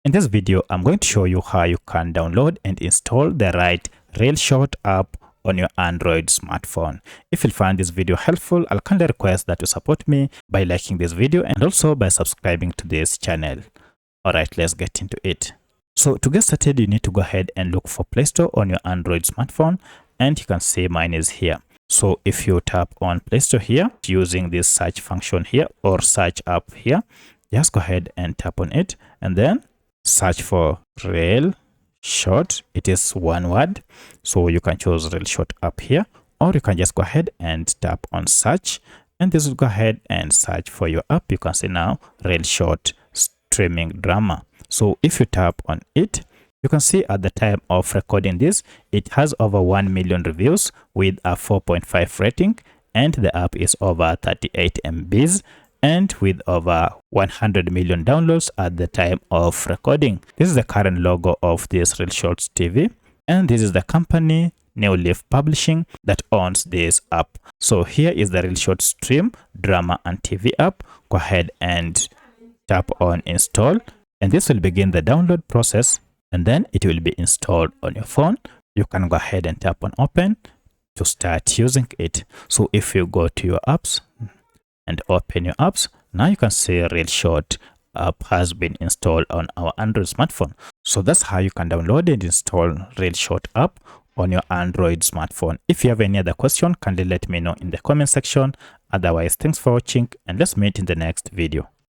In this video, I'm going to show you how you can download and install the right ReelShort app on your Android smartphone. If you find this video helpful, I'll kindly request that you support me by liking this video and also by subscribing to this channel. Alright, let's get into it. So to get started, you need to go ahead and look for Play Store on your Android smartphone, and you can see mine is here. So if you tap on Play Store here using this search function here or search app here, just go ahead and tap on it and then search for ReelShort. It is one word, so you can choose ReelShort app here, or you can just go ahead and tap on search, and this will go ahead and search for your app. You can see now ReelShort streaming drama. So if you tap on it, you can see at the time of recording this, it has over 1 million reviews with a 4.5 rating, and the app is over 38 MBs and with over 100 million downloads at the time of recording. This is the current logo of this ReelShort TV, and this is the company New Leaf Publishing that owns this app. So here is the ReelShort stream drama and TV app. Go ahead and tap on install, and this will begin the download process, and then it will be installed on your phone. You can go ahead and tap on open to start using it. So if you go to your apps and open your apps, now you can see ReelShort app has been installed on our Android smartphone. So that's how you can download and install ReelShort app on your Android smartphone. If you have any other question, kindly let me know in the comment section. Otherwise, thanks for watching, and let's meet in the next video.